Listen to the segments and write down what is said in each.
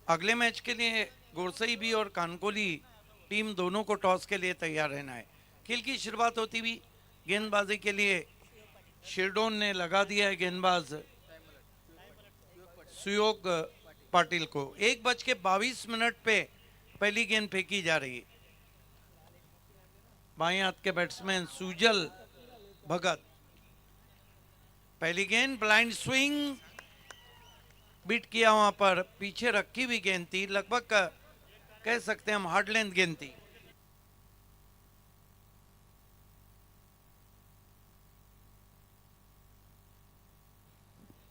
अगले मैच के लिए गोरसई भी और कानकोली टीम दोनों को टॉस के लिए तैयार रहना है। खेल की शुरुआत होती हुई गेंदबाजी के लिए शिरडोन ने लगा दिया है गेंदबाज सुयोग पाटिल को। 1:22 पे पहली गेंद फेंकी जा रही है। बाएं हाथ के बैट्समैन सुजल भगत, पहली गेंद ब्लाइंड स्विंग, बीट किया, वहां पर पीछे रखी हुई गेंद थी, लगभग कह सकते हैं हम हार्ड लेंथ गेंद थी।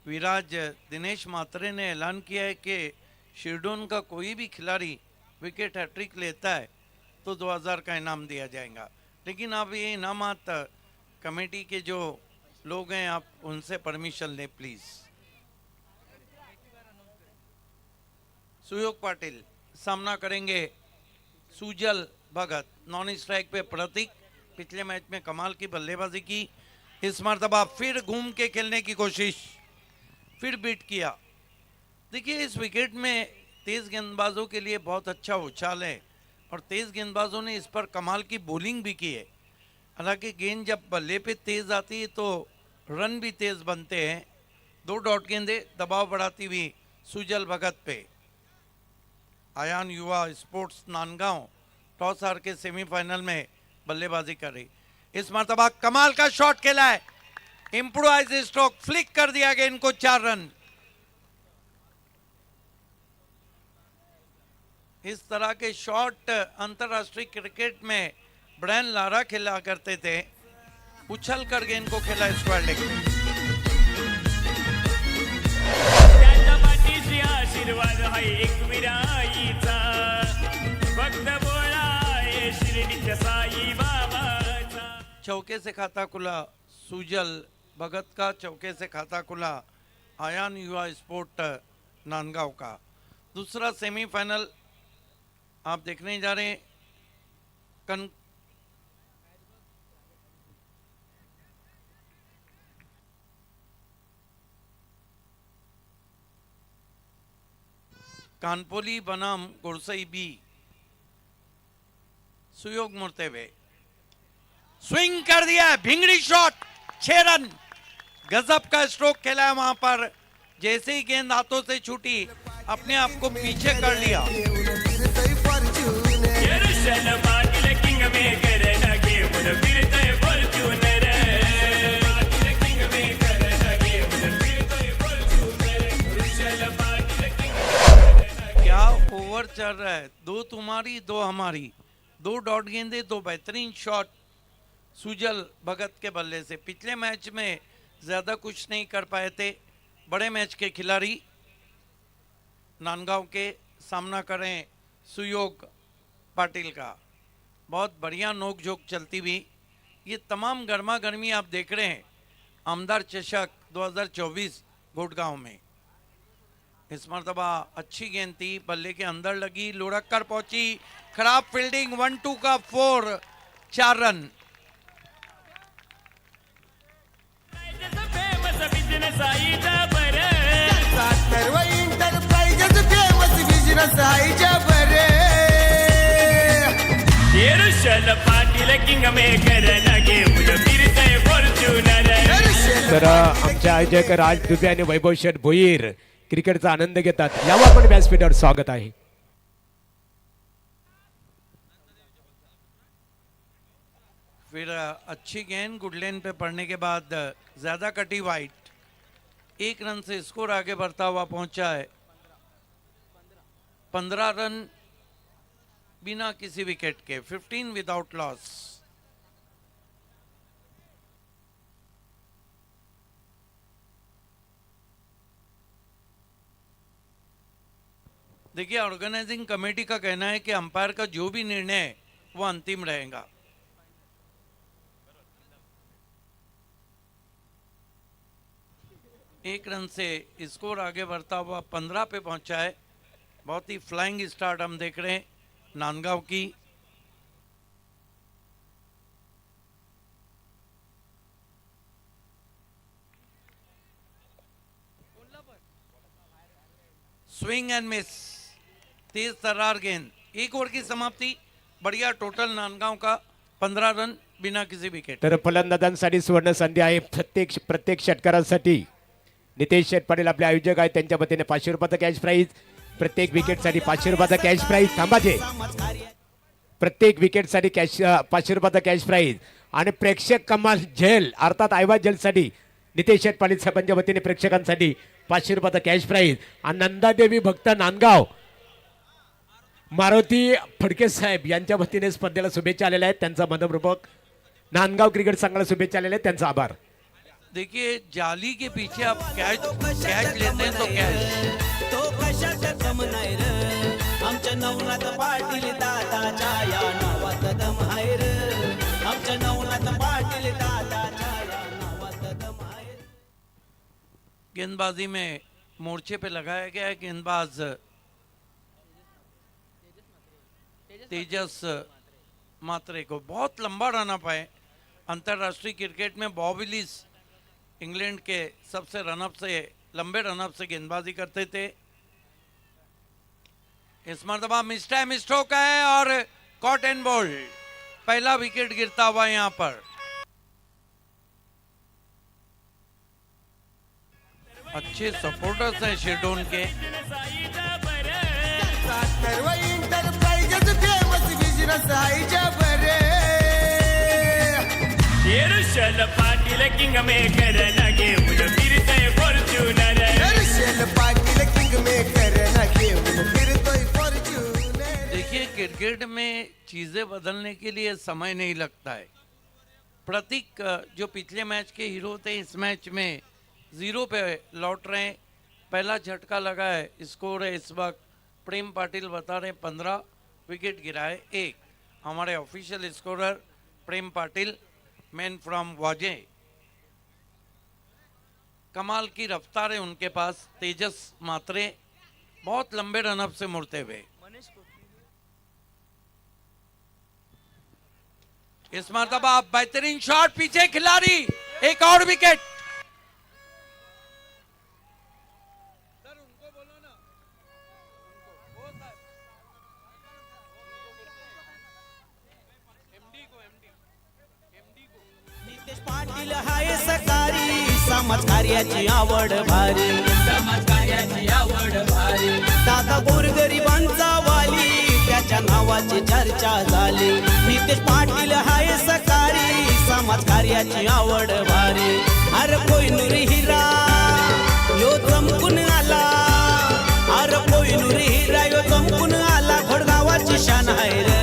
विराज दिनेश मात्रे ने ऐलान किया है कि शिरडोन का कोई भी खिलाड़ी विकेट हैट्रिक लेता है तो 2000 का इनाम दिया जाएगा। लेकिन आप ये इनामात कमेटी के जो लोग हैं आप उनसे परमिशन लें प्लीज। सुयोग पाटिल सामना करेंगे सुजल भगत। नॉन स्ट्राइक पे प्रतीक, पिछले मैच में कमाल की बल्लेबाजी की, इस मरतबा फिर घूम के खेलने की कोशिश, फिर बीट किया। देखिए इस विकेट में तेज गेंदबाजों के लिए बहुत अच्छा उछाल है और तेज गेंदबाजों ने इस पर कमाल की बॉलिंग भी की है। हालांकि गेंद जब बल्ले पे तेज आती है तो रन भी तेज बनते हैं। 2 डॉट गेंदे दबाव बढ़ाती हुई सुजल भगत पे। आयान युवा स्पोर्ट्स नांदगांव टॉस हार के सेमीफाइनल में बल्लेबाजी कर रही। इस मरतबा कमाल का शॉट खेला है, इम्प्रोवाइज स्ट्रोक, फ्लिक कर दिया गया इनको 4 रन। इस तरह के शॉट अंतरराष्ट्रीय क्रिकेट में ब्रायन लारा खेला करते थे, उछल कर गेंद को खेला स्क्वायर लेग में। त्याच्या पाठीशी आशीर्वाद हाय एकविराईचा, भक्त बोळा आहे शिर्डीच्या साई बाबाचा। चौके से खाता खुला सुजल भगत का, चौके से खाता खुला आयान युवा स्पोर्ट नांदगांव का। दूसरा सेमीफाइनल आप देखने जा रहे हैं। कानपोली बनाम गोरसई बी। सुयोग मुड़ते हुए स्विंग कर दिया है, भिंगड़ी शॉट, 6 रन। गजब का स्ट्रोक खेला है वहां पर, जैसे ही गेंद हाथों से छूटी अपने आप को पीछे कर लिया। यरुशल पाटील किंग मेकर लगे मुन फिरतय फॉर्च्यूनर, पाटील किंग मेकर लगे मुन फिरतय फॉर्च्यूनर, यरुशल पाटील किंग। क्या ओवर चल रहा है, 2 तुम्हारी 2 हमारी। 2 डॉट गेंदे, 2 बेहतरीन शॉट सुजल भगत के बल्ले से। पिछले मैच में ज्यादा कुछ नहीं कर पाए थे बड़े मैच के खिलाड़ी। नांदगांव के सामना करें सुयोग पाटिल का। बहुत बढ़िया नोकझोंक चलती हुई ये तमाम गर्मा गर्मी आप देख रहे हैं आमदार चषक 2024 गुड़गांव में। इस मरतबा अच्छी गेंद थी, बल्ले के अंदर लगी, लुढ़क कर पहुंची, खराब फील्डिंग, 1-2 का 4, 4 रन। फेमस बिजनेस आईचा बरं, सर्व इंटरप्राइजेस फेमस बिझनेस आईच्या बरे. यरुशल पाटील किंग मेकर लगे मुन फिरतय फॉर्च्यूनर। तर आमच्या आयोजक राज दुबे आणि वैभव शेठ भोईर क्रिकेटचा आनंद घेतात, यावर आपण व्यासपीठावर स्वागत आहे. फिर अच्छी गेंद गुडलेन पे पड़ने के बाद ज्यादा कटी वाइट, 1 रन से स्कोर आगे बढ़ता हुआ पहुंचा है। 15 रन बिना किसी विकेट के, 15 विदाउट लॉस। देखिए ऑर्गेनाइजिंग कमेटी का कहना है कि अंपायर का जो भी निर्णय है वो अंतिम रहेगा। एक रन से स्कोर आगे बढ़ता हुआ 15 पे पहुंचा है। बहुत ही फ्लाइंग स्टार्ट हम देख रहे हैं नांदगांव की। स्विंग एंड मिस, तेज तर्रार गेंद, 1 ओवर की समाप्ति, बढ़िया टोटल नांदगांव का 15 रन बिना किसी विकेट। तर फलंदाजांसाठी सुवर्ण संधी आहे प्रत्येक षटकारासाठी. नितेश शेठ पाटील आपले आयोजक आहेत, त्यांच्या वतीने 500 रुपयाचा कॅश प्राईज. प्रत्येक विकेटसाठी 500 रुपयाचा कॅश प्राईज. थांबाचे प्रत्येक विकेटसाठी 500 रुपयाचा कॅश प्राईज. आणि प्रेक्षक कमाल झेल अर्थात आयवा झेलसाठी नितेश शेठ पाटील साहेबांच्या वतीने प्रेक्षकांसाठी 500 रुपयाचा कॅश प्राईज. आणि नंदादेवी भक्त नांदगाव मारुती फडके साहेब यांच्या वतीने स्पर्धेला शुभेच्छा आलेल्या आहेत. त्यांचा मनपूर्वक नांदगाव क्रिकेट संघाला शुभेच्छा आलेल्या आहेत, त्यांचा आभार. देखिए जाली के पीछे आप कैच लेते हैं तो कैच तो कशाचा कम नाही र आमच्या नवनाथ पाटील दादाच्या या नावात दम आहे र आमच्या नवनाथ पाटील दादाच्या या नावात दम आहे र. गेंदबाजी में मोर्चे पे लगाया गया है गेंदबाज तेजस मात्रे को. बहुत लंबा रन अप है. अंतर्राष्ट्रीय क्रिकेट में बॉब विलिस इंग्लैंड के सबसे रनअप से लंबे रनअप से गेंदबाजी करते थे. इस मरतबा मिस स्ट्रोक है और कॉट एंड बोल्ड. पहला विकेट गिरता हुआ यहां पर. अच्छे सपोर्टर्स हैं शिरडोन के. सर्व एंटरप्राइजेस फेमस बिझनेस आईच्या बरे. येरुशल पाटील किंग मेकर लगे मुझे फिरते फॉर्च्यूनर दर्शन पाटील किंग मेकर ना घेऊन फिरतोय फॉर्च्यूनर. देखिए क्रिकेट में चीज़ें बदलने के लिए समय नहीं लगता है. प्रतीक जो पिछले मैच के हीरो थे इस मैच में 0 पे लौट रहे हैं. पहला झटका लगा है. स्कोर है इस वक्त प्रेम पाटिल बता रहे 15, विकेट गिरा है 1. हमारे official scorer Prem Patil, man from वाजे. कमाल की रफ्तार है उनके पास. तेजस मात्रे बहुत लंबे रनअप से मुड़ते हुए. इस मरतबा बेहतरीन शॉट, पीछे खिलाड़ी, एक और विकेट. नितेश पाटील हाय सकारी समाज कार्याची आवड भारी दादा गोरगरिबांचा वाली त्याच्या नावाची चर्चा झाली. नितेश पाटील हाय सकारी समाज कार्याची आवड भारी. अरे कोहिनूर हिरा यो चमकून आला. अरे कोहिनूर हिरा यो चमकून आला. घोडगावाची शान आहे रे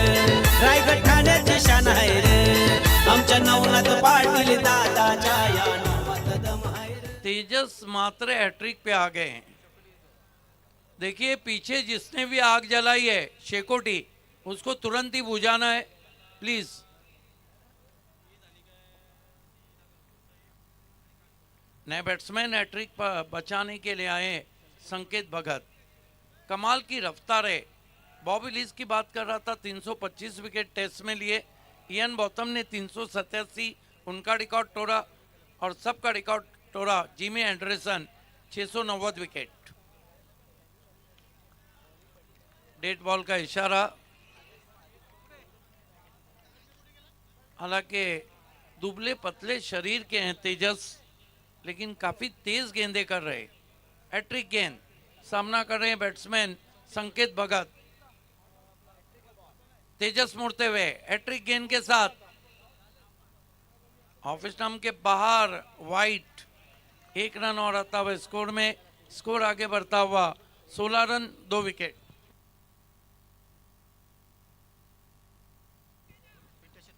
रायगड ठाण्याची शान आहे रे आमच्या नवनाथ पाटील दादाच्या या नावात दम आहे रे. तेजस मात्रे हैट्रिक पे आ गए हैं. देखिए पीछे जिसने भी आग जलाई है शेकोटी, उसको तुरंत ही बुझाना है प्लीज. नए बैट्समैन हैट्रिक पर बचाने के लिए आए संकेत भगत. कमाल की रफ्तार है. बॉबी लीज की बात कर रहा था, 325 विकेट टेस्ट में लिए. इयन बॉथम ने 387 उनका रिकॉर्ड तोड़ा और सबका रिकॉर्ड तोड़ा Jimmy Anderson 690 wicket. Dead ball का इशारा. हालांकि दुबले पतले शरीर के हैं तेजस, लेकिन काफी तेज गेंदें कर रहे. हैट्रिक गेंद, सामना कर रहे हैं बैट्समैन संकेत भगत. तेजस मुड़ते हुए हैट्रिक गेंद के साथ ऑफ स्टंप के बाहर वाइट. 1 रन और आता हुआ स्कोर में. स्कोर आगे बढ़ता हुआ 16 रन 2 विकेट.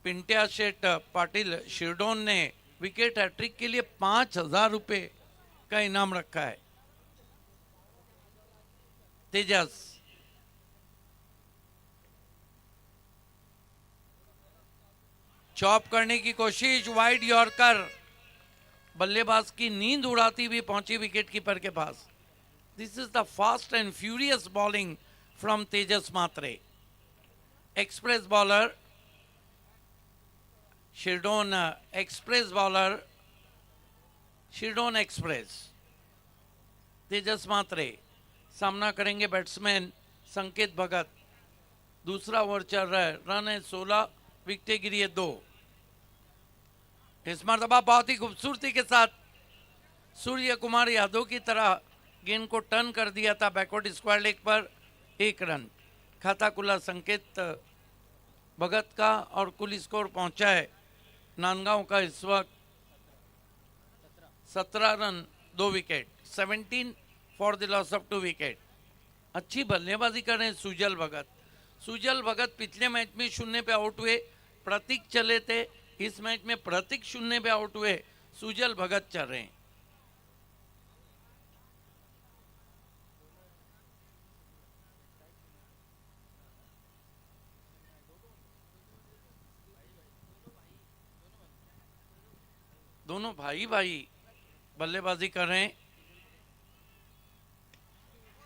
पिंट्या शेठ पाटिल शिरडोन ने विकेट हैट्रिक के लिए 5,000 रुपए का इनाम रखा है. तेजस चॉप करने की कोशिश, वाइड यॉर्कर, बल्लेबाज की नींद उड़ाती हुई पहुंची विकेट कीपर के पास. This is the fast and furious bowling from Tejas Mhatre. Express bowler शिरडोन, एक्सप्रेस बॉलर शिरडोन एक्सप्रेस. तेजस मात्रे सामना करेंगे बैट्समैन संकेत भगत। दूसरा ओवर चल रहा है, रन है 16, विकेटें गिरी है 2। इस मरतबा बहुत ही खूबसूरती के साथ सूर्य कुमार यादव की तरह गेंद को टर्न कर दिया था बैकवर्ड स्क्वायर लेग पर। 1 रन खाता खुला संकेत भगत का और कुल स्कोर पहुंचा है नांदगांव का इस वक्त 17 run 2 wicket, 17 for the loss of 2 wicket. अच्छी बल्लेबाजी कर रहे हैं सुजल भगत। सुजल भगत पिछले मैच में 0 पे आउट हुए, प्रतीक चले थे। इस मैच में प्रतीक 0 पे आउट हुए, सुजल भगत चल रहे हैं। दोनों भाई भाई बल्लेबाजी कर रहे हैं।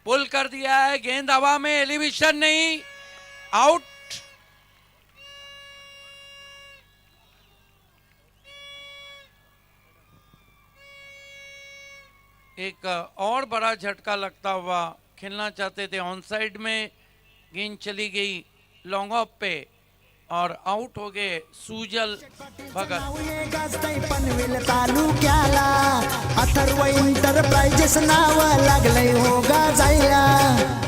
पुल कर दिया है, गेंद हवा में, एलिवेशन नहीं, आउट। एक और बड़ा झटका लगता हुआ खेलना चाहते थे, ऑन साइड में गेंद चली गई लॉन्ग ऑफ पे और आउट हो गए सुजल भगत। पनवेल तालुक्याला अथर्व एंटरप्राइजेस नाव लागलंय होगा जायला।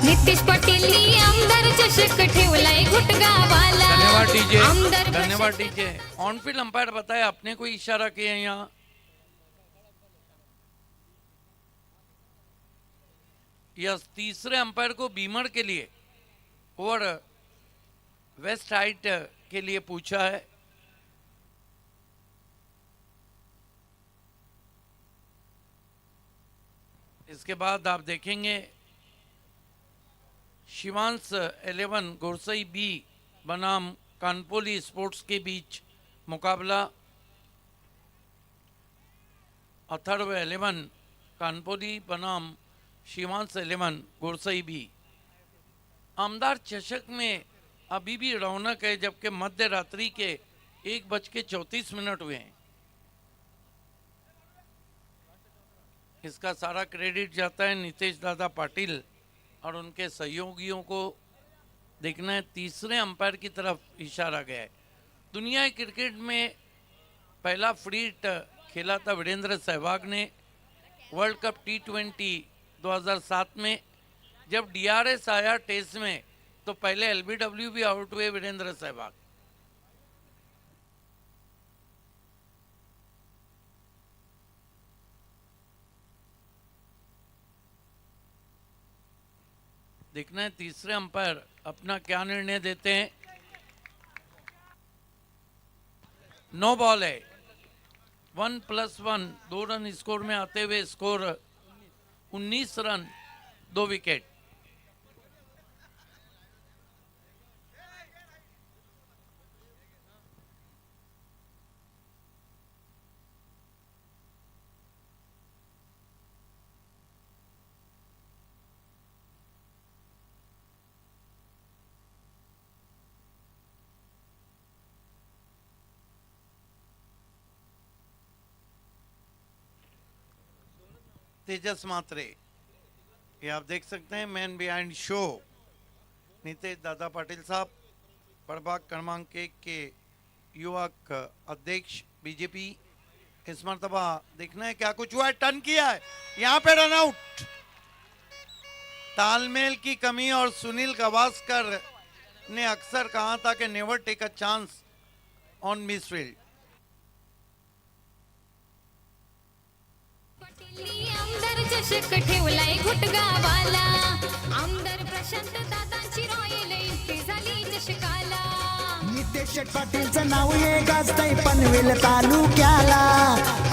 नितीश पाटील आमदार चषक ठेवलाय घुटगावाला। धन्यवाद डीजे, आमदार धन्यवाद डीजे। ऑन फील्ड अंपायर बताया, अपने कोई इशारा किया यहाँ। यस, तीसरे अंपायर को बीमर के लिए ओवर वेस्ट हाइट के लिए पूछा है। इसके बाद आप देखेंगे शिवांश 11 गोरसई बी बनाम कानपोली स्पोर्ट्स के बीच मुकाबला। अथर्व 11 कानपोली बनाम शिवांश 11 गोरसई बी। आमदार चषक में अभी भी रौनक है, जबकि मध्य रात्रि के 1:34 हुए हैं। इसका सारा क्रेडिट जाता है नितेश दादा पाटिल और उनके सहयोगियों को। देखना है तीसरे अंपायर की तरफ इशारा गया है। दुनिया क्रिकेट में पहला फ्री हिट खेला था वीरेंद्र सहवाग ने वर्ल्ड कप T20 2007 में। जब DRS आया टेस्ट में तो पहले LBW भी आउट हुए वीरेंद्र सहवाग। देखना है तीसरे अंपायर अपना क्या निर्णय देते हैं। 9 बॉल है, 1+1 2 रन स्कोर में आते हुए स्कोर 19 रन 2 विकेट। तेजस मात्रे, ये आप देख सकते हैं मैन बिहाइंड शो नितेश दादा पाटिल साहब, प्रभाग क्रमांक 1 के युवक अध्यक्ष बीजेपी। इस मरतबा देखना है क्या कुछ हुआ है। टर्न किया है, यहाँ पे रन आउट। तालमेल की कमी, और सुनील गावस्कर ने अक्सर कहा था कि never take a chance on misfield. आमदार चषक ठेवलाय घुटगावाला। आमदार प्रशांत दादांची रॉयल एंट्री झाली चषकाला। नितेश पाटीलचं नाव हे गाजतंय पनवेल तालुक्याला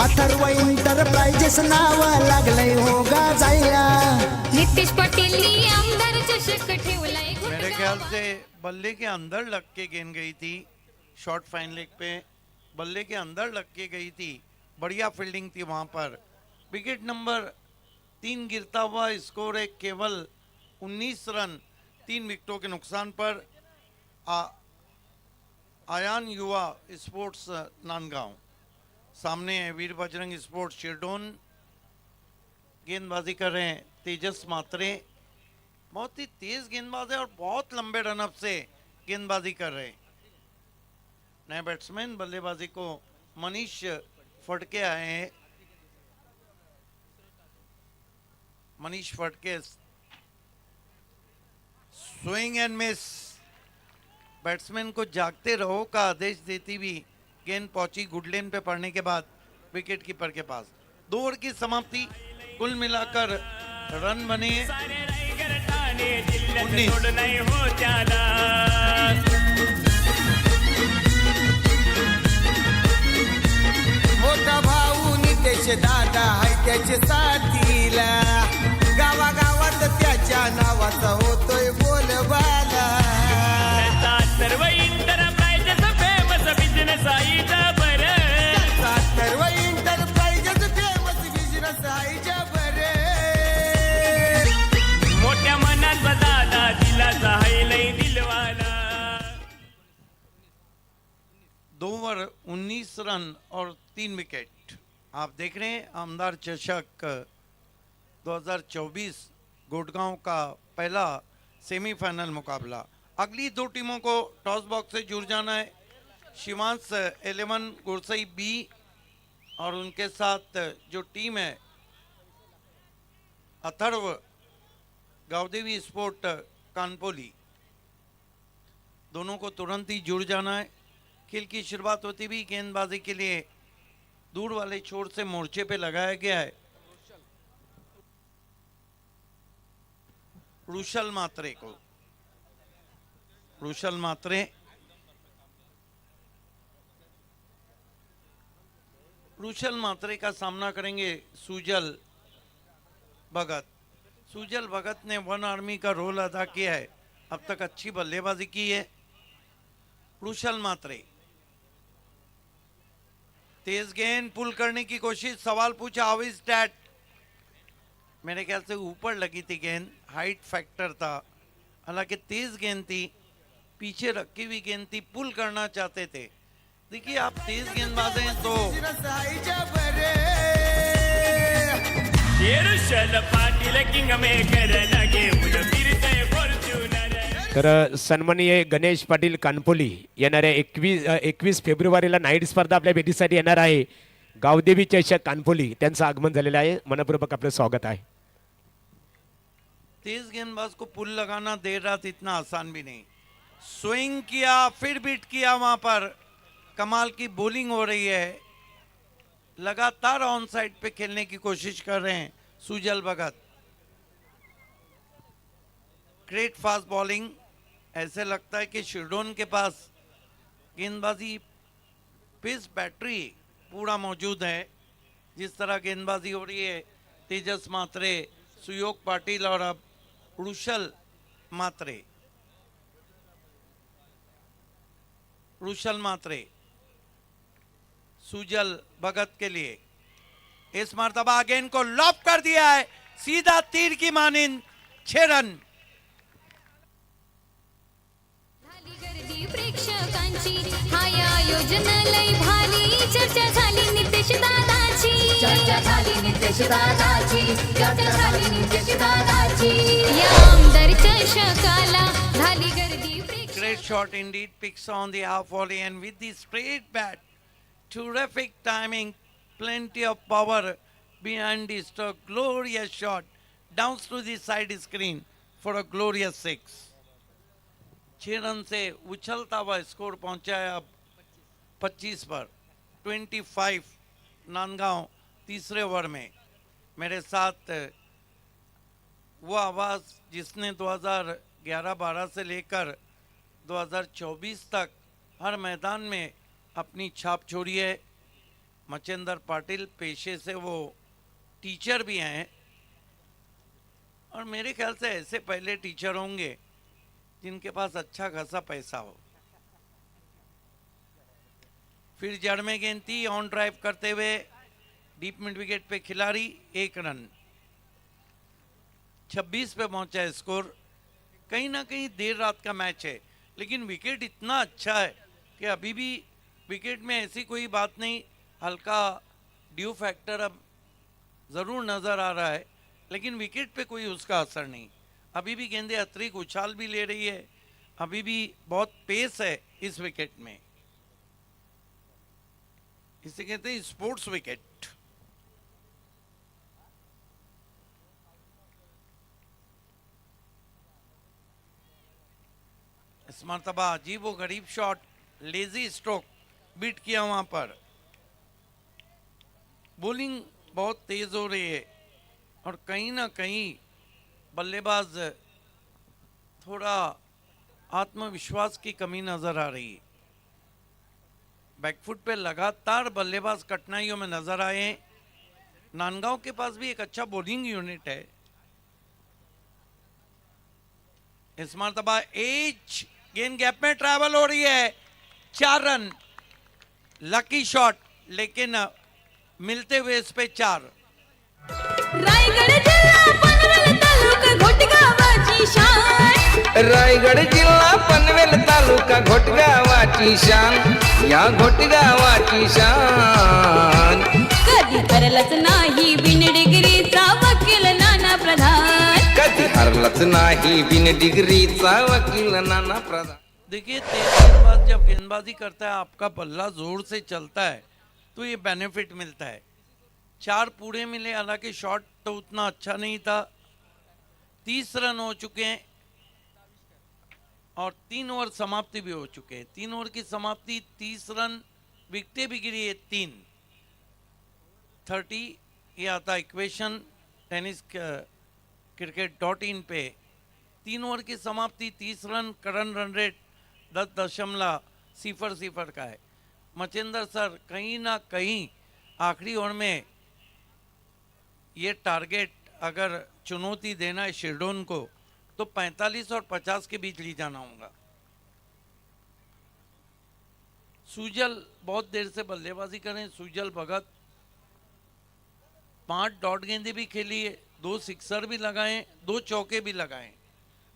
अथर्व एंटरप्राइजेस नाव लागलंय होगा जायला। नितीश पाटील आमदार चषक ठेवलाय मेरे ख्याल से बल्ले के अंदर लग के गेंद गई थी, शॉर्ट फाइन लेग पे बल्ले के अंदर लग के गई थी। बढ़िया फील्डिंग थी वहां पर। विकेट नंबर 3 गिरता हुआ स्कोर है केवल 19 रन 3 विकेटों के नुकसान पर। आयान युवा स्पोर्ट्स नांदगांव सामने है वीर बजरंग स्पोर्ट्स शिरडोन। गेंदबाजी कर रहे हैं तेजस मात्रे, बहुत ही तेज गेंदबाज है और बहुत लंबे रनअप से गेंदबाजी कर रहे हैं। नए बैट्समैन बल्लेबाजी को मनीष फटके आए हैं। मनीष फटके स्विंग एंड मिस। बैट्समैन को जागते रहो का आदेश देती हुई गेंद पहुंची गुडलेन पे पड़ने के बाद विकेट कीपर के पास। 2 ओवर की समाप्ति, कुल मिलाकर रन बने सारे रायगड ठाणे जिल्ह्यात 19। सोड नाही हो त्याला मोठा भाऊ नितेश दादा हाय त्याच्या साथीला, गावागावात त्याच्या नावाचा होतोय बोलबाला. त्याचा सर्व इंटरप्राइजेस फेमस बिझनेस आहे बरं सर्व एंटरप्राइजेस फेमस बिझनेस आहे जबरे. मोठ्या मनाचा दादा दिलाचा आहे लय दिलवाला 2 ओवर 19 रन और 3 विकेट। आप देख रहे हैं आमदार चषक 2024 गुड़गांव का पहला सेमीफाइनल मुकाबला। अगली 2 टीमों को टॉस बॉक्स से जुड़ जाना है। शिवांश 11 गुरसई बी और उनके साथ जो टीम है अथर्व गावदेवी स्पोर्ट कानपोली, दोनों को तुरंत ही जुड़ जाना है। खेल की शुरुआत होती भी गेंदबाजी के लिए दूर वाले छोर से मोर्चे पे लगाया गया है रुशल मात्रे को। रुशल मात्रे का सामना करेंगे सुजल भगत। सुजल भगत ने 1 आर्मी का रोल अदा किया है, अब तक अच्छी बल्लेबाजी की है। रुशल मात्रे तेज गेंद पुल करने की कोशिश, सवाल पूछा हाउ इज दैट। मेरे ख्याल से ऊपर लगी थी गेंद, हाइट फैक्टर था। हालांकि तेज गेंद थी, पीछे रखी हुई गेंद थी, पुल करना चाहते थे। देखिए आप तेज गेंदबाज हैं तो बिझनेस आहे जबरे. येरुशल पाटील किंग मेकर लगे उड फिरतय फॉर्च्युनर तर सन्माननीय गणेश पाटील कानपोली येणाऱ्या 21 फेब्रुवारीला नाईट स्पर्धा आपल्या भेटीसाठी येणार आहे। गावदेवी चषक कानपोली त्यांचं आगमन झालेलं आहे। मनपूर्वक आपलं स्वागत आहे। तेज गेंदबाज को पुल लगाना देर रात इतना आसान भी नहीं। स्विंग किया, फिर बीट किया, वहां पर कमाल की बॉलिंग हो रही है। लगातार ऑन साइड पे खेलने की कोशिश कर रहे हैं Sujal Bhagat. Great fast bowling. ऐसे लगता है कि शिरडोन के पास गेंदबाजी पेस बैटरी पूरा मौजूद है। जिस तरह गेंदबाजी हो रही है तेजस मात्रे, सुयोग पाटिल और अब रुशल मात्रे। रुशल मात्रे सुजल भगत के लिए इस मर्तबा गेंद को लॉप कर दिया है, सीधा तीर की मानिंद 6 रन। झाली गर्दी प्रेक्षकांची, हाय आयोजन लय भारी, चर्चा झाली नितेश दादाची, चर्चा झाली नितेश दादाची, चर्चा झाली नितेश दादाची, या आमदार चषकाला झाली गर्दी Great shot indeed, picks on the half volley and with the straight bat, terrific timing, plenty of power behind the stroke, glorious shot, down to the side screen for a glorious 6. 6 run से उछलता हुआ score पहुंचा है अब 25 पर। 25 नांदगांव तीसरे over में। मेरे साथ वो आवाज़ जिसने 2011-12 से लेकर 2024 तक हर मैदान में अपनी छाप छोड़ी है। मचेंद्र पाटिल पेशे से वो टीचर भी हैं और मेरे ख्याल से ऐसे पहले टीचर होंगे जिनके पास अच्छा खासा पैसा हो। फिर जड़ में गेंद थी, ऑन ड्राइव करते हुए डीप मिड विकेट पे खिलाड़ी, 1 रन। 26 पे पहुंचा है स्कोर। कहीं ना कहीं देर रात का मैच है लेकिन विकेट इतना अच्छा है कि अभी भी विकेट में ऐसी कोई बात नहीं। हल्का ड्यू फैक्टर अब ज़रूर नज़र आ रहा है लेकिन विकेट पे कोई उसका असर नहीं। अभी भी गेंदें अतिरिक्त उछाल भी ले रही है, अभी भी बहुत पेस है इस विकेट में, इसे कहते हैं स्पोर्ट्स विकेट। इस मर्तबा अजीब व गरीब शॉट, लेजी स्ट्रोक बीट किया वहां पर। बॉलिंग बहुत तेज हो रही है और कहीं ना कहीं बल्लेबाज थोड़ा आत्मविश्वास की कमी नजर आ रही है। बैकफुट पे लगातार बल्लेबाज कठिनाइयों में नजर आए हैं। नांदगांव के पास भी एक अच्छा बॉलिंग यूनिट है। इस मर्तबा एज गेंद गैप में ट्रैवल हो रही है, 4 रन, लकी शॉट, लेकिन मिलते हुए इस पे 4। रायगड जिल्हा पनवेल तालुका घोटगावाची शान, रायगड जिल्हा पनवेल तालुका घोटगावाची शान, या घोटगावाची शान। कधी हरलच नाही बिन डिग्रीचा वकील नाना प्रधान, कधी हरलच नाही बिन डिग्रीचा वकील नाना प्रधान। देखिए, तेज गेंदबाज जब गेंदबाजी करता है, आपका बल्ला जोर से चलता है तो ये बेनिफिट मिलता है। 4 पूरे मिले, हालांकि शॉट तो उतना अच्छा नहीं था। 30 रन हो चुके हैं और 3 ओवर समाप्ति भी हो चुके हैं। 3 ओवर की समाप्ति, 30 रन, विकेटें भी गिरी है 3। 30 ये आता इक्वेशन टेनिस cricket.in पे। 3 ओवर की समाप्ति, 30 रन, करंट रन रेट 10.00 का है। मचिंदर सर, कहीं ना कहीं आखिरी ओवर में ये टारगेट अगर चुनौती देना है शिरडोन को तो 45 और 50 के बीच ले जाना होगा। सुजल बहुत देर से बल्लेबाजी करें। सुजल भगत 5 डॉट गेंदें भी खेली है, 2 सिक्सर भी लगाए, 2 चौके भी लगाए।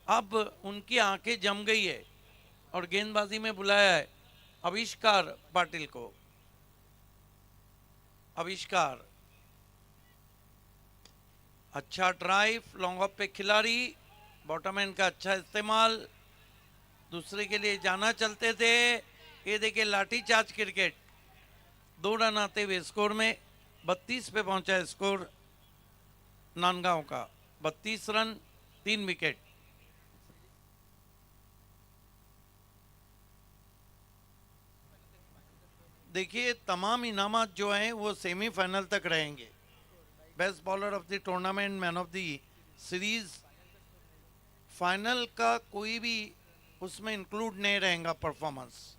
अब उनकी आंखें जम गई है और गेंदबाजी में बुलाया है आविष्कार पाटिल को। आविष्कार, अच्छा ड्राइव, लॉन्ग ऑफ पे खिलाड़ी, बॉटम एंड का अच्छा इस्तेमाल, दूसरे के लिए जाना चलते थे। ये देखिए लाठी चार्ज क्रिकेट। 2 रन आते हुए स्कोर में 32 पे पहुंचा स्कोर नांदगांव का। 32 रन, 3 विकेट। देखिए, तमाम इनामात जो हैं वो सेमीफाइनल तक रहेंगे। Best bowler of the tournament, man of the series, final का कोई भी उसमें इंक्लूड नहीं रहेगा परफॉर्मेंस।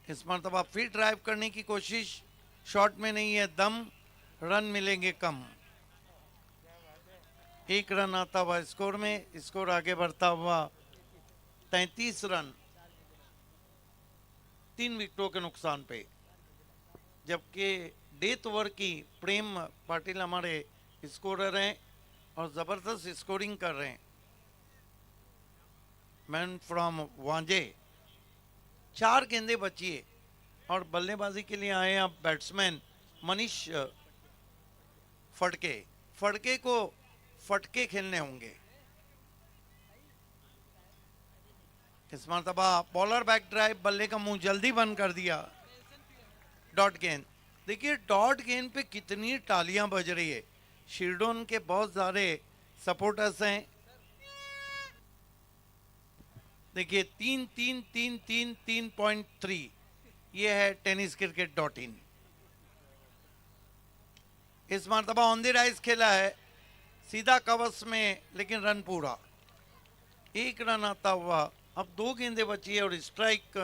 इस मरतबा फिर ड्राइव करने की कोशिश, शॉट में नहीं है दम, रन मिलेंगे कम। 1 रन आता हुआ स्कोर में, स्कोर आगे बढ़ता हुआ 33 रन, 3 विकेटों के नुकसान पे। जबकि डेथ ओवर की प्रेम पाटिल हमारे स्कोरर हैं और जबरदस्त स्कोरिंग कर रहे हैं। Man from वांजे। 4 गेंदें बची है और बल्लेबाजी के लिए आए अब बैट्समैन मनीष फटके। फटके को फटके खेलने होंगे। इस मरतबा बॉलर बैक ड्राइव, बल्ले का मुंह जल्दी बंद कर दिया। डॉट गेंद। देखिए डॉट गेंद पे कितनी तालियां बज रही है। शिरडोन के बहुत सारे सपोर्टर्स हैं। देखिए 3-3-3-3-3.3 ये है टेनिस cricket.in। इस मरतबा ऑन द राइज खेला है, सीधा कवच में, लेकिन रन पूरा। 1 रन आता हुआ। अब 2 गेंदें बची है और स्ट्राइक।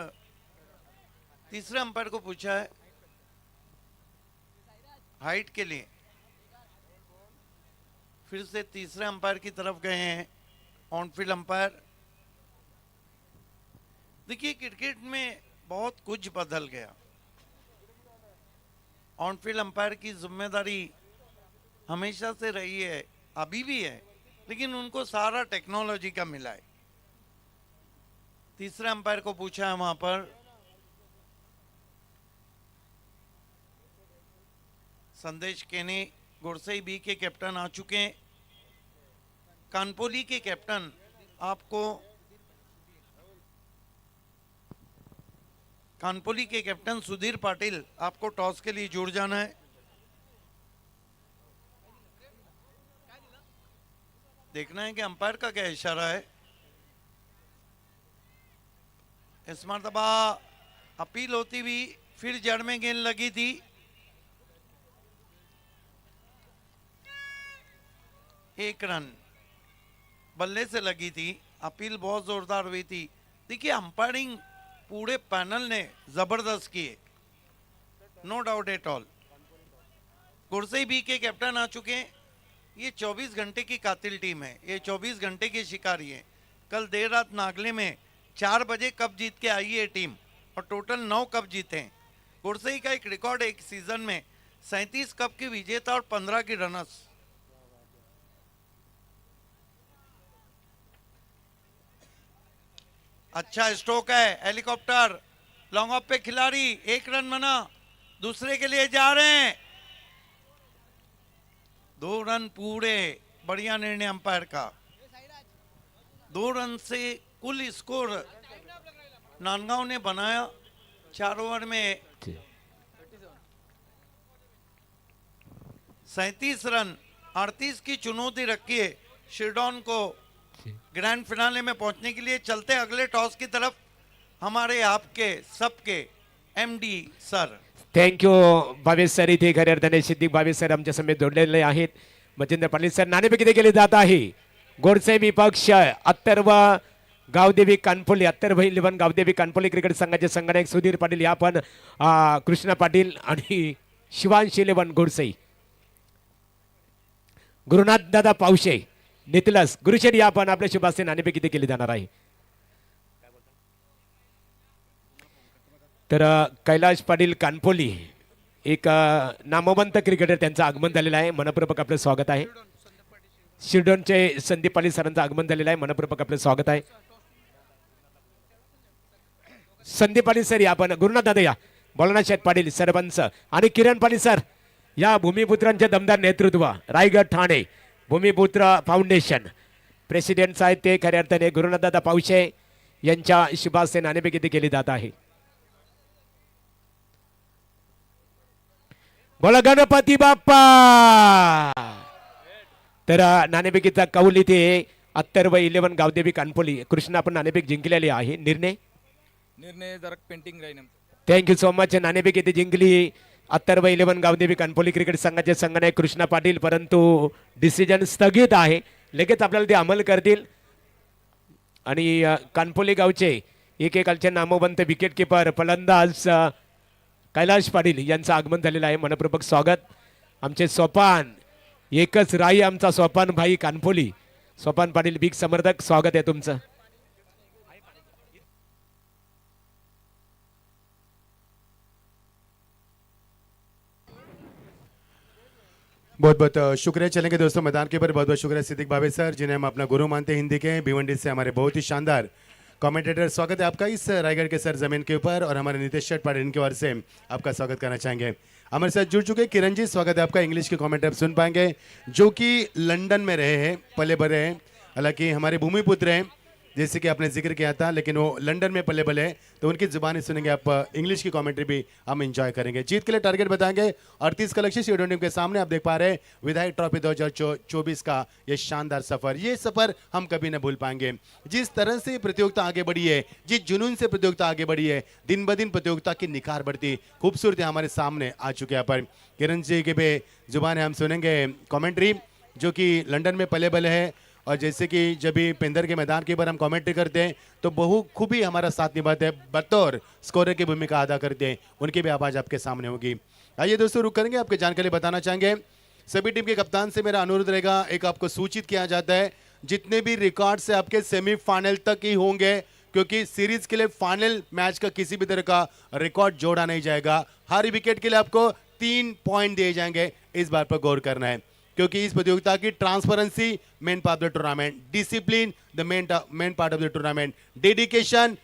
तीसरे अंपायर को पूछा है हाइट के लिए। फिर से तीसरे अंपायर की तरफ गए हैं ऑन फील्ड अंपायर। देखिए क्रिकेट में बहुत कुछ बदल गया। ऑन फील्ड अंपायर की जिम्मेदारी हमेशा से रही है, अभी भी है, लेकिन उनको सारा टेक्नोलॉजी का मिला है। तीसरे अंपायर को पूछा है वहां पर। संदेश केनी, गुरसई बी के कैप्टन आ चुके हैं। कानपोली के कैप्टन आपको कानपोली के कैप्टन सुधीर पाटिल आपको टॉस के लिए जुड़ जाना है। देखना है कि अंपायर का क्या इशारा है। इस मरतबा अपील होती हुई फिर जड़ में गेंद लगी थी। एक रन बल्ले से लगी थी। अपील बहुत जोरदार हुई थी। देखिए अंपायरिंग पूरे पैनल ने जबरदस्त किए, नो डाउट एट ऑल। गुरसई बी के कैप्टन आ चुके हैं। ये 24 घंटे की कातिल टीम है, ये 24 घंटे की शिकारी है। कल देर रात नागले में 4 बजे कप जीत के आई है टीम और टोटल 9 कप जीते हैं। गुरसई का एक रिकॉर्ड एक सीजन में 37 कप की विजेता और 15 की रनर्स। अच्छा स्ट्रोक है, हेलीकॉप्टर लॉन्ग ऑफ पे खिलाड़ी, 1 रन बना, दूसरे के लिए जा रहे हैं। 2 रन पूरे, बढ़िया निर्णय अंपायर का। 2 रन से कुल स्कोर नांदगांव ने बनाया 4 ओवर में 37 रन। 38 की चुनौती रखी है शिरडॉन को ग्रैंड फिनाले में पहुंचने के लिए। चलते अगले टॉस की तरफ हमारे आपके सबके MD sir. Thank you Bhavesh sir. इथे खऱ्या अर्थाने सिद्दीक भावेश सर आमच्या समेत जोडलेले आहेत. मच्छिंद्र पाटील सर. नाणेफेक इथे केली जात आहे. गोडसे विपक्ष अत्तर्व गावदेवी कानपोली, अत्तर्व 11 गावदेवी कानपोली क्रिकेट संघाचे संघनायक सुधीर पाटील या पण कृष्णा पाटील आणि शिवांश 11 गोडसे. गुरुनाथ दादा पावशे नितलस गुरुशेर या पण आपल्या शुभास्ते नाणेफेक इथे केली जाणार आहे. तर कैलाश पाटील कानपोली एक नामवंत क्रिकेटर, त्यांचं आगमन झालेलं आहे. मनपूर्वक आपलं स्वागत आहे. शिरडोनचे संदीप पाटील सरांचं आगमन झालेलं आहे. मनपूर्वक आपलं स्वागत आहे. संदीप पाटील सर या पण गुरुनाथ दादा या, बोलना शेठ पाटील सरपंच आणि किरण पाटील सर या भूमिपुत्रांचे दमदार नेतृत्व. रायगड ठाणे भूमिपुत्र फाउंडेशन प्रेसिडेंट आहेत ते खऱ्या अर्थाने गुरुनाथ दादा पावशे यांच्या शुभास्ते नाणेफेक इथे केली जात आहे. बोला गणपती बाप्पा. तर नाणेफेकीचा कौल इथे अत्तर्व 11 गावदेवी कानपोली. कृष्ण आपण नाणेफेक जिंकलेली आहे. निर्णय जरा पेंटिंग राहील. Thank you so much. नाणेफेक इथे जिंकली अत्तर्व 11 गावदेवी कानपोली क्रिकेट संघाचे संघनायक कृष्णा पाटील, परंतु डिसिजन स्थगित आहे. लगेच आपल्याला ते अंमल करतील. आणि कानपोली गावचे एकेकालचे नामवंत विकेट किपर फलंदाज कैलाश पाटील यांचं आगमन झालेलं आहे. मनपूर्वक स्वागत. आमचे सोपान एकच राई आमचा सोपान भाई कानपोली, सोपान पाटील बिग समर्थक, स्वागत आहे तुमचं. बहुत बहुत शुक्रिया. चलेंगे दोस्तों मैदान के ऊपर. बहुत बहुत शुक्रिया सिद्दीक भावे सर, जिन्हें हम अपना गुरु मानते हैं हिंदी के. भिवंडी से हमारे बहुत ही शानदार कमेंटेटर. स्वागत है आपका इस रायगढ़ के सर जमीन के ऊपर. और हमारे नीतीश शेठ पाटिल इनकी ओर से आपका स्वागत करना चाहेंगे. हमारे साथ जुड़ चुके किरण जी, स्वागत है आपका. इंग्लिश के कमेंट आप सुन पाएंगे, जो कि लंदन में रहे हैं, पले बड़े हैं. हालांकि हमारे भूमिपुत्र हैं जैसे कि आपने जिक्र किया था, लेकिन वो लंदन में पले बले हैं, तो उनकी जुबानी सुनेंगे आप. इंग्लिश की कमेंट्री भी हम एंजॉय करेंगे. जीत के लिए टारगेट बताएंगे 38 का लक्ष्य. शिरडोन टीम के सामने आप देख पा रहे हैं विधायक ट्रॉफी 2024 का ये शानदार सफर. ये सफर हम कभी न भूल पाएंगे. जिस तरह से प्रतियोगिता आगे बढ़ी है, जिस जुनून से प्रतियोगिता आगे बढ़ी है, दिन ब दिन प्रतियोगिता की निखार बढ़ती, खूबसूरती हमारे सामने आ चुके हैं. पर किरण जी के पे जुबान हम सुनेंगे कमेंट्री, जो कि लंदन में पले बले है. और जैसे कि जब भी पेंदर के मैदान के ऊपर हम कमेंट्री करते हैं तो बहु खूबी हमारा साथ निभाते हैं, बतौर स्कोरर की भूमिका अदा करते हैं. उनकी भी आवाज़ आपके सामने होगी. आइए दोस्तों रुक करेंगे. आपके जानकारी बताना चाहेंगे सभी टीम के कप्तान से मेरा अनुरोध रहेगा, एक आपको सूचित किया जाता है जितने भी रिकॉर्ड से आपके सेमीफाइनल तक ही होंगे, क्योंकि सीरीज के लिए फाइनल मैच का किसी भी तरह का रिकॉर्ड जोड़ा नहीं जाएगा. हर विकेट के लिए आपको 3 पॉइंट दिए जाएंगे. इस बात पर गौर करना है, क्योंकि इस प्रतियोगिता की transparency main part of the tournament, discipline the main part of the tournament, dedication,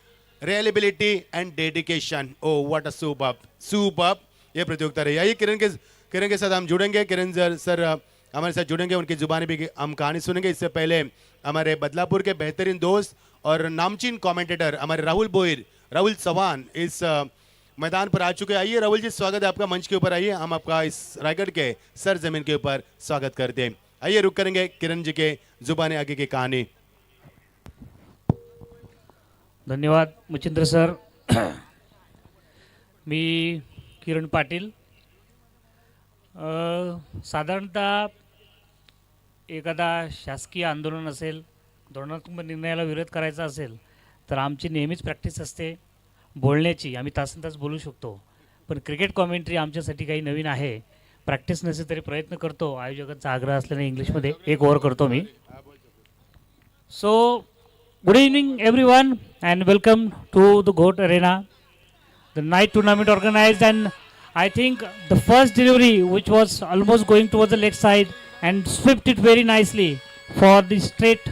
reliability and dedication. Oh what a superb ये प्रतियोगिता रही. आइए किरण के साथ हम जुड़ेंगे. किरण सर हमारे साथ जुड़ेंगे, उनकी जुबानी भी हम कहानी सुनेंगे। इससे पहले हमारे बदलापुर के बेहतरीन दोस्त और नामचीन कमेंटेटर हमारे राहुल चौहान इस मैदान पर आ चुके हैं। आइए राहुल जी, स्वागत है आपका, मंच के ऊपर आइए, हम आपका इस रायगढ़ के सर जमीन के ऊपर स्वागत करते हैं। आइए रुक करेंगे किरण जी के जुबानी आगे की कहानी। धन्यवाद मच्छिंद्र सर. मी किरण पाटील. साधारणतः एखादा शासकीय आंदोलन असेल, धोरणात्मक निर्णयाला विरोध करायचा असेल तर आमची नेहमीच प्रॅक्टिस असते बोलण्याची. आम्ही तासनतास बोलू शकतो, पण क्रिकेट कॉमेंट्री आमच्यासाठी काही नवीन आहे. प्रॅक्टिस नसेल तरी प्रयत्न करतो. आयोजकांचा आग्रह असल्याने इंग्लिशमध्ये एक ओव्हर करतो मी. सो good evening everyone and welcome to the GOAT Arena, the night tournament organized, and I think the first delivery which was almost going towards the leg side and swept it very nicely for the straight,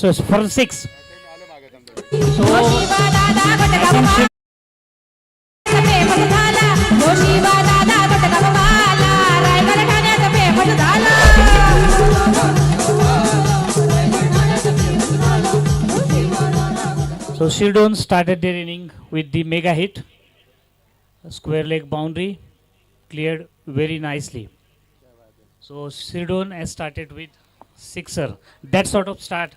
so for 6. So So Shildon started their inning with the mega hit, a square leg boundary, cleared very nicely. So Shildon has started with sixer. That sort of start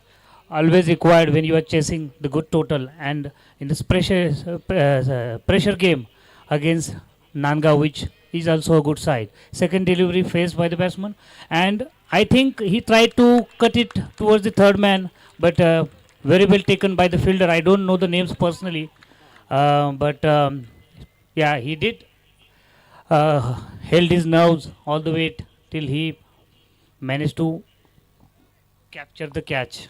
always required when you are chasing the good total, and in this pressure game against Nanga, which is also a good side. Second delivery faced by the batsman, and I think he tried to cut it towards the third man, but very well taken by the fielder. I don't know the names personally, but yeah, he did held his nerves all the way till he managed to capture the catch.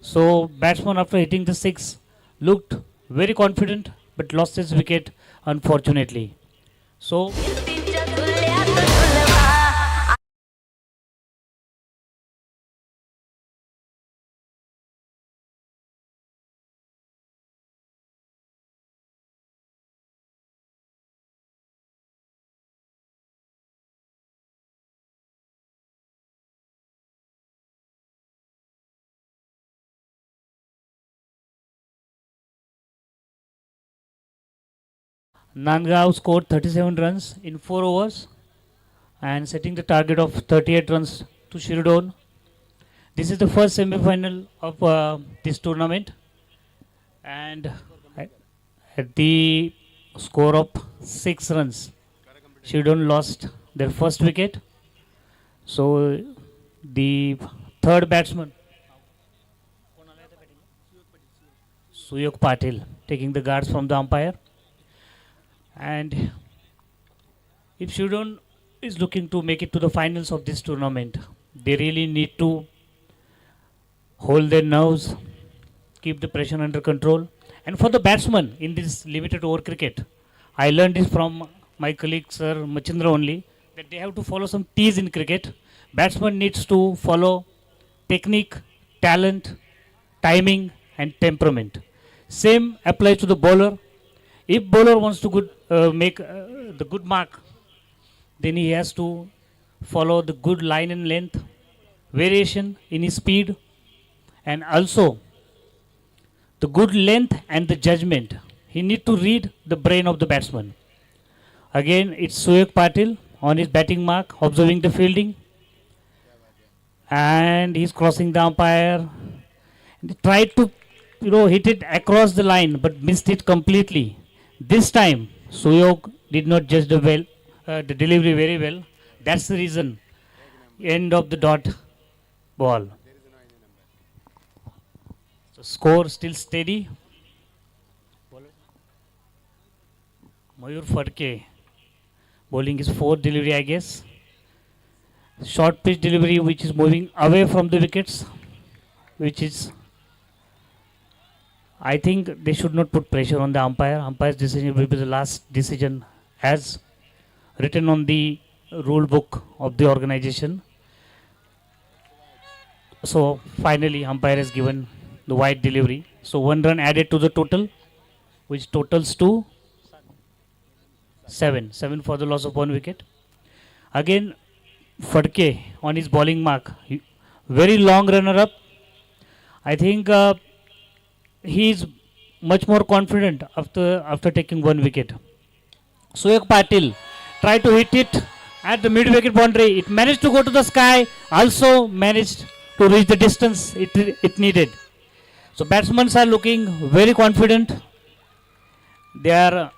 So batsman, after hitting the 6, looked very confident but lost his wicket unfortunately. So Nandgaon scored 37 runs in 4 overs and setting the target of 38 runs to Shildon. This is the first semi-final of this tournament, and at the score of 6 runs, Shildon lost their first wicket. So the third batsman, Suyok Patil, taking the guards from the umpire. And if Shildon is looking to make it to the finals of this tournament, they really need to hold their nerves, keep the pressure under control. And for the batsman in this limited over cricket, I learned this from my colleague Sir Machindra only, that they have to follow some T's in cricket. Batsman needs to follow technique, talent, timing and temperament. Same applies to the bowler. If bowler wants to make the good mark, then he has to follow the good line and length, variation in his speed, and also the good length and the judgment. He need to read the brain of the batsman. Again, it's Suyok Patil on his batting mark, observing the fielding, and he's crossing the umpire. And he tried to, hit it across the line, but missed it completely. This time, Suyok did not judge the delivery very well. That's the reason. End of the dot ball. So score still steady. Mayur Fadke bowling his 4th delivery, I guess. Short pitch delivery which is moving away from the wickets, which is, I think they should not put pressure on the umpire. Umpire's decision will be the last decision as written on the rule book of the organization. So finally umpire has given the wide delivery. So 1 run added to the total, which totals to 7 for the loss of 1 wicket. Again, Fadke on his bowling mark. Very long runner up. I think he is much more confident after taking 1 wicket. Suyak Patil tried to hit it at the mid wicket boundary. It managed to go to the sky. Also managed to reach the distance it needed. So batsmen are looking very confident. They are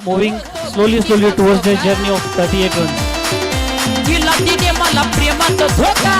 moving slowly towards their journey of 38 runs. दिला दिने मला प्रेमाचा धोका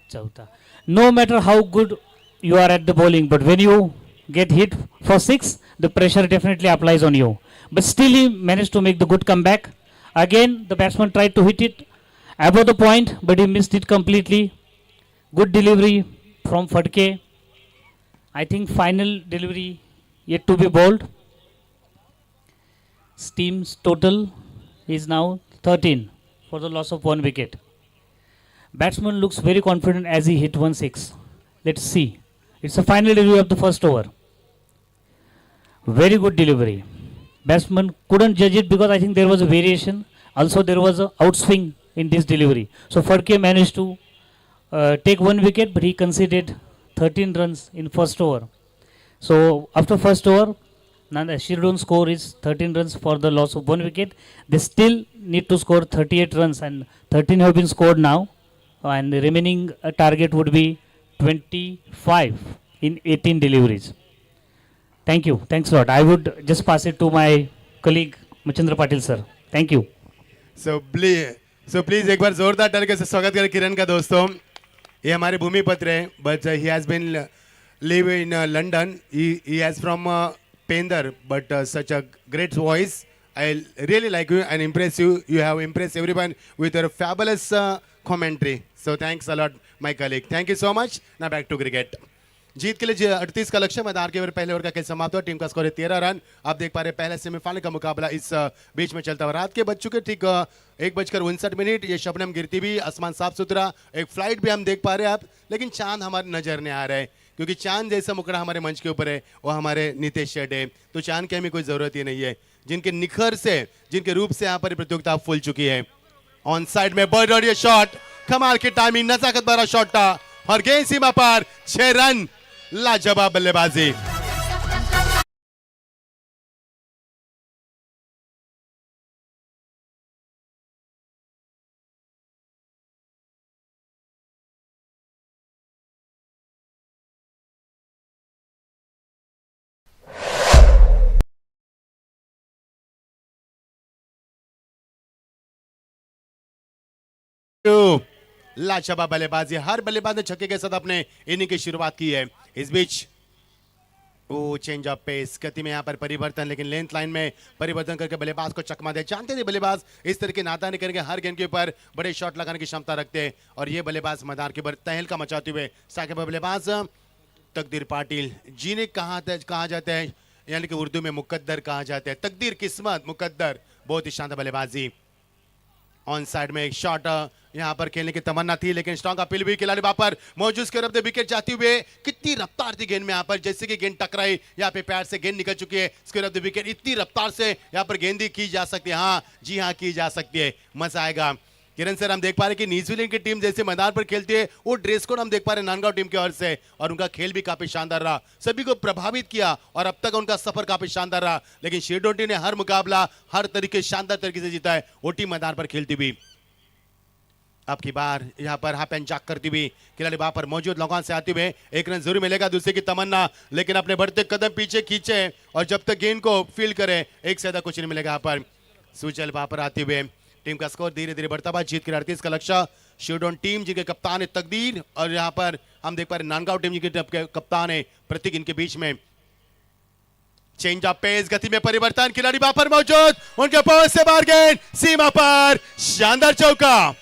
Chauta. No matter how good you are at the bowling, but when you get hit for 6, the pressure definitely applies on you. But still he managed to make the good comeback. Again, the batsman tried to hit it above the point, but he missed it completely. Good delivery from Fadke. I think final delivery yet to be bowled. Team's total is now 13 for the loss of 1 wicket. Batsman looks very confident as he hit 1-6. Let's see. It's a final delivery of the first over. Very good delivery. Batsman couldn't judge it because I think there was a variation. Also there was a outswing in this delivery. So Fadke managed to take 1 wicket, but he conceded 13 runs in first over. So after first over, Shirodon score is 13 runs for the loss of 1 wicket. They still need to score 38 runs and 13 have been scored now. And the remaining target would be 25 in 18 deliveries. Thank you. Thanks a lot. I would just pass it to my colleague Machendra Patil sir. Thank you. So please एक बार जोरदार तरीके से स्वागत करें किरण का दोस्तों. ये हमारे भूमिपत्र हैं, but he has been live in London. he has from Pendar, but such a great voice. I really like you and impress you. You have impressed everyone with your fabulous commentary. So thanks a lot, my colleague. Thank you so much. Now back to cricket. जीत के लिए 38 का लक्ष्य. मैदान के पहले over का खेल समाप्त हुआ. टीम का स्कोर है 13 रन. आप देख पा रहे हैं पहले सेमीफाइनल का मुकाबला इस बीच में चलता हुआ. रात के बज चुके ठीक 1:59. ये शबनम गिरती भी, आसमान साफ सुथरा, एक फ्लाइट भी हम देख पा रहे हैं आप. लेकिन चांद हमारे नजर नहीं आ रहा है क्योंकि चांद जैसा मुकड़ा हमारे मंच के ऊपर है वो हमारे नितेश शेट है. तो चांद की हमें कोई जरूरत ही नहीं है. जिनके निखर से, जिनके रूप से यहाँ पर प्रतियोगिता फूल चुकी है. ऑन साइड में बर्ड और ये शॉट, कमाल की टाइमिंग, नजाकत भरा शॉट था और गेंद सीमा पार. 6 रन, लाजवाब बल्लेबाजी. लाजवाब बल्लेबाजी. हर बल्लेबाज ने छक्के के साथ अपने इनिंग की शुरुआत की है. इस बीच वो चेंज ऑफ पेस, गति में यहाँ पर परिवर्तन, लेकिन लेंथ लाइन में परिवर्तन करके बल्लेबाज को चकमा दे. जानते थे बल्लेबाज इस तरह के नाता नहीं करेंगे, हर गेंद के ऊपर बड़े शॉट लगाने की क्षमता रखते हैं. और ये बल्लेबाज मैदान के ऊपर तहलका मचाते हुए साकिब बल्लेबाज तकदीर पाटिल. जिन्हें कहा जाता है, यानी कि उर्दू में मुकद्दर कहा जाता है. तकदीर, किस्मत, मुकद्दर. बहुत ही शानदार बल्लेबाजी. ऑन साइड में एक शॉट यहां पर खेलने की तमन्ना थी, लेकिन स्ट्रॉन्ग अपील भी खिलाड़ी वहां पर मौजूद के रफ्ते विकेट जाती हुए. कितनी रफ्तार थी गेंद में, यहां पर जैसे कि गेंद टकराई, यहां पे पैर से गेंद निकल चुकी है. Square of the wicket. इतनी रफ्तार से यहां पर गेंदी की जा सकती है. हाँ जी हाँ, की जा सकती है. मजा आएगा. किरण सर, हम देख पा रहे हैं कि न्यूजीलैंड की टीम जैसे मैदान पर खेलती है, वो ड्रेस कोड हम देख पा रहे हैं नांदगांव टीम की ओर से, और उनका खेल भी काफी शानदार रहा, सभी को प्रभावित किया और अब तक उनका सफर काफी शानदार रहा. लेकिन शिरडोन टीम ने हर मुकाबला हर तरीके शानदार तरीके से जीता है. वो टीम मैदान पर खेलती भी. अब की बार यहां पर हाफ एंड जाक करती हुई खिलाड़ी वहां पर मौजूद, लॉन्ग ऑन से आते हुए. एक रन जरूर मिलेगा, दूसरे की तमन्ना, लेकिन अपने बढ़ते कदम पीछे खींचे और जब तक गेंद को फील्ड करे एक से ज्यादा कुछ नहीं मिलेगा. यहाँ पर सुजल वहां पर आते हुए. टीम का स्कोर धीरे धीरे बढ़ता हुआ. जीत के 38 का लक्ष्य. शिरडोन टीम जिनके कप्तान है तकदीर, और यहाँ पर हम देख पा रहे नांदगांव टीम जिनके कप्तान है प्रतीक. इनके बीच में चेंज ऑफ पेस, गति में परिवर्तन, खिलाड़ी वहां पर मौजूद, उनके पहुंच से बाहर गेंद सीमा पर. शानदार चौका.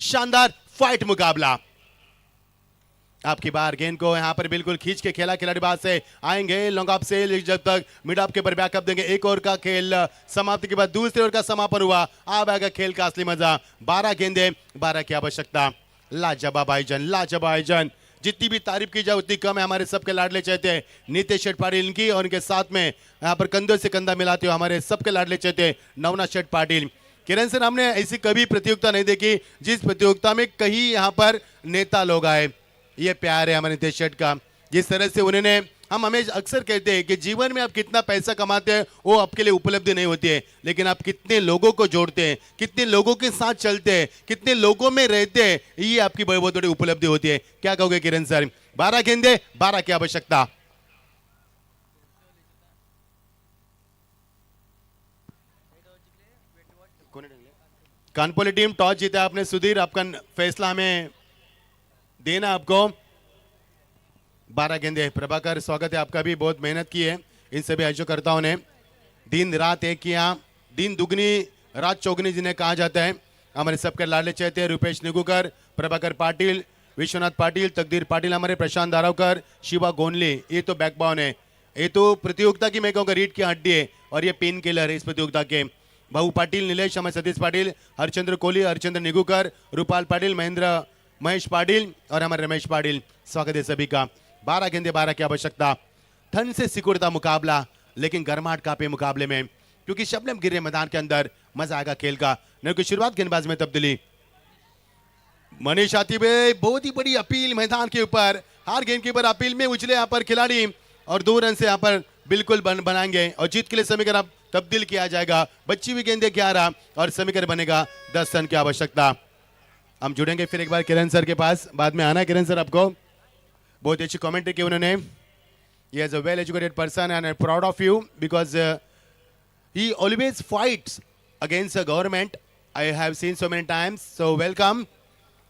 शानदार फाइट मुकाबला। आपकी बार गेंद को यहां पर बिल्कुल खींच के खेला, खिलाड़ी बात से आएंगे लॉन्ग ऑफ से, जब तक मिड ऑफ के ऊपर बैकअप देंगे। एक ओवर का खेल समाप्ति के बाद दूसरे ओवर का समापन हुआ। अब आएगा खेल का असली मजा। 12 गेंदे 12 की आवश्यकता। लाजवाब आयोजन, लाजवाब आयोजन। जितनी भी तारीफ की जाए उतनी कम है। हमारे सबके लाडले चाहते हैं नीतीश शेठ पाटिल इनकी, और इनके साथ में यहाँ पर कंधों से कंधा मिलाते हुए हमारे सबके लाडले चाहते हैं नवनाथ शेठ पाटिल। किरण सर, हमने ऐसी कभी प्रतियोगिता नहीं देखी जिस प्रतियोगिता में कहीं यहाँ पर नेता लोग आए। ये प्यार है हमारे नीतीश शेठ का, जिस तरह से उन्होंने, हम हमें अक्सर कहते हैं कि जीवन में आप कितना पैसा कमाते हैं वो आपके लिए उपलब्धि नहीं होती है, लेकिन आप कितने लोगों को जोड़ते हैं, कितने लोगों के साथ चलते हैं, कितने लोगों में रहते हैं, ये आपकी बहुत बड़ी उपलब्धि होती है। क्या कहोगे किरण सर? 12 गेंदे 12 की आवश्यकता। कानपुर टीम टॉस जीता आपने। सुधीर, आपका फैसला हमें देना आपको। 12 गेंदे। प्रभाकर, स्वागत है आपका भी, बहुत मेहनत की है इन सभी आयोजकर्ताओं ने। दिन रात एक किया, दिन दुगनी रात चौगनी जिन्हें कहा जाता है। हमारे सबके लाडले चहते हैं रुपेश निगुकर, प्रभाकर पाटिल, विश्वनाथ पाटिल, तकदीर पाटिल, हमारे प्रशांत धारावकर, शिवा गोनले। ये तो बैकबोन है, ये तो प्रतियोगिता की मैं कहूँगा रीढ़ की हड्डी है, और ये पेन किलर है इस प्रतियोगिता के। भाऊ पाटिल, नीलेश, हमारे सतीश पाटिल, हरचंद्र कोहली, हरचंद्र निगुकर, रूपाल पाटिल, महेश पाटिल और हमारे रमेश पाटिल। स्वागत है सभी का। 12 गेंदे 12 की आवश्यकता। ठंड से सिकुड़ता मुकाबला, लेकिन गर्माहट कापे मुकाबले में, क्योंकि शबनम गिर रहे मैदान के अंदर। मजा आएगा खेल का। नहीं की शुरुआत गेंदबाज में तब्दीली। मनीष आतिबे, बहुत ही बड़ी अपील मैदान के ऊपर, हर गेंद के ऊपर अपील में उछले यहाँ पर खिलाड़ी, और 2 रन से यहाँ पर बिल्कुल बनाएंगे, और जीत के लिए समीकरण अब तब्दील किया जाएगा। बची हुई गेंदे 11 और समीकरण बनेगा 10 रन की आवश्यकता। हम जुड़ेंगे फिर एक बार किरण सर के पास, बाद में आना किरण सर आपको। बहुत अच्छी कमेंट्री की उन्होंने। He is a well educated person and I'm proud of you because he always fights against the government. I have seen so many times. So welcome.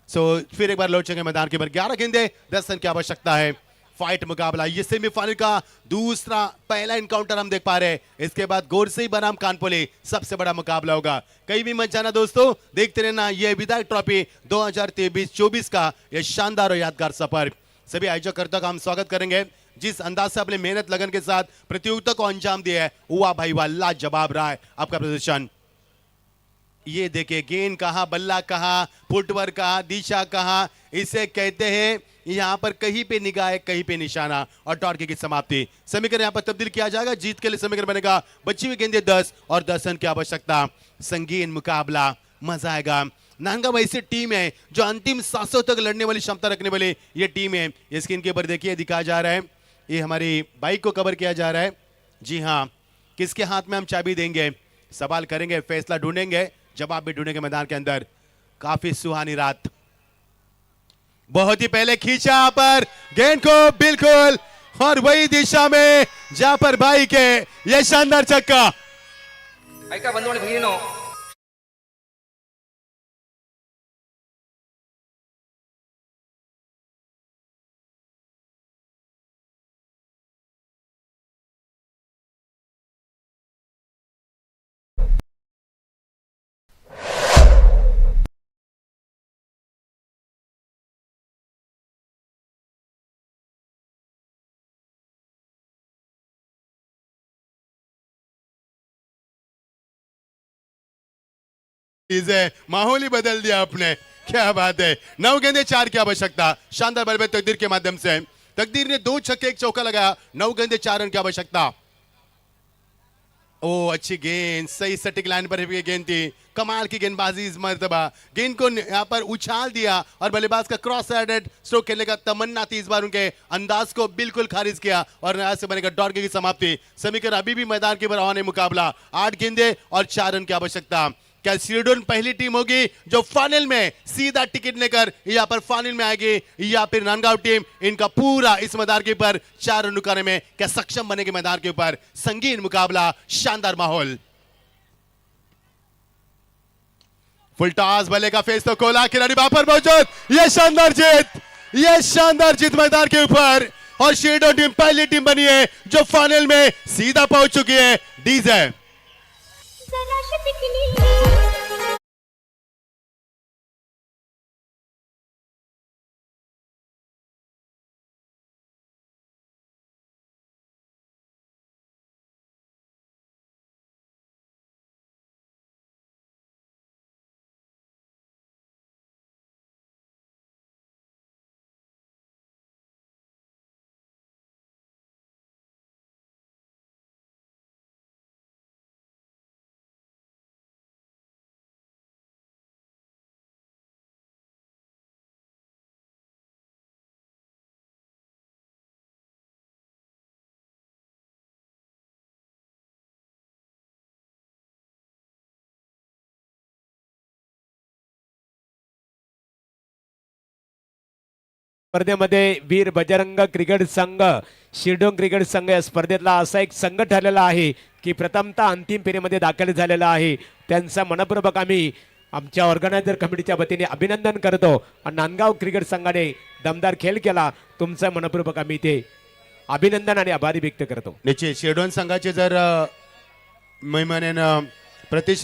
So फिर एक बार लौट चुके मैदान के ऊपर। 11 गेंदे 10 रन की आवश्यकता है। फाइट मुकाबला, ये सेमीफाइनल का दूसरा पहला इनकाउंटर हम देख पा रहे हैं। इसके बाद गोरसई बनाम कानपुली सबसे बड़ा मुकाबला होगा। कहीं भी मत जाना दोस्तों, देखते रहना ये विधायक ट्रॉफी 2023-24 का ये शानदार और यादगार सफर। सभी आयोजकर्ताओं का हम स्वागत करेंगे, जिस अंदाज से अपने मेहनत लगन के साथ प्रतियोगिता को अंजाम दिया है। हुआ भाई वाह, लाजवाब रहा है आपका प्रदर्शन। ये देखिए, गेंद कहाँ, बल्ला कहाँ, फुटवर्क कहाँ, दिशा कहाँ, इसे कहते हैं यहाँ पर कहीं पे निगाह है, कहीं पे निशाना, और टॉर्क की समाप्ति। समीकरण यहाँ पर तब्दील किया जाएगा। जीत के लिए समीकरण बनेगा बची हुई गेंदे 10 और 10 रन की आवश्यकता। संगीन मुकाबला, मजा आएगा। नांदगांव ऐसी टीम है जो अंतिम सांसों तक लड़ने वाली क्षमता रखने वाली ये टीम है। ये स्क्रीन के ऊपर देखिए दिखाया जा रहा है, ये हमारी बाइक को कवर किया जा रहा है। जी हाँ, किसके हाथ में हम चाबी देंगे, सवाल करेंगे, फैसला ढूंढेंगे, जवाब भी ढूंढेंगे मैदान के अंदर। काफी सुहानी रात। बहुत ही पहले खींचा यहाँ पर गेंद को बिल्कुल, और वही दिशा में जहां पर बाइक है। यह शानदार छक्का। ऐका बंधू आणि भगिनीनो, माहौल ही बदल दिया आपने, क्या बात है। 9 गेंदे 4 की आवश्यकता। शानदार बल्ले तकदीर के माध्यम से तकदीर ने 2 छक्के 1 चौका लगाया। 9 गेंदे 4 रन की आवश्यकता। ओ अच्छी गेंद, सही सटीक लाइन पर गेंद थी। कमाल की गेंदबाजी इस मर्तबा। गेंद को यहाँ पर उछाल दिया और बल्लेबाज का क्रॉस साइडेड स्ट्रोक खेलने का तमन्ना थी, इस बार उनके अंदाज को बिल्कुल खारिज किया और यहाँ से बनेगा डॉट की समाप्ति। समीकरण अभी भी मैदान के ऊपर आने मुकाबला। 8 गेंदे और 4 रन की आवश्यकता। क्या स्वीडन पहली टीम होगी जो फाइनल में सीधा टिकट लेकर यहाँ पर फाइनल में आएगी, या फिर नांदगांव टीम इनका पूरा इस मैदान के ऊपर 4 रन रुकाने में क्या सक्षम बनेगी मैदान के ऊपर। संगीन मुकाबला, शानदार माहौल। फुल टॉस, बल्ले का फेस तो खोला, खिलाड़ी वहां पर मौजूद। ये शानदार जीत, ये शानदार जीत मैदान के ऊपर, और स्वीडन टीम पहली टीम बनी है जो फाइनल में सीधा पहुंच चुकी है। डीजे स्पर्धेमध्ये वीर बजरंग क्रिकेट संघ शिरडोन क्रिकेट संघ या स्पर्धेतला असा एक संघ ठरलेला आहे की प्रथमतः अंतिम फेरीमध्ये दाखल झालेला आहे. त्यांचा मनपूर्वक आम्ही आमच्या ऑर्गनायझर कमिटीच्या वतीने अभिनंदन करतो. आणि नांदगाव क्रिकेट संघाने दमदार खेळ केला. तुमचं मनपूर्वक आम्ही ते अभिनंदन आणि आभारी व्यक्त करतो. निश्चित शिरडोन संघाचे जर महिमाने प्रतिष्ठित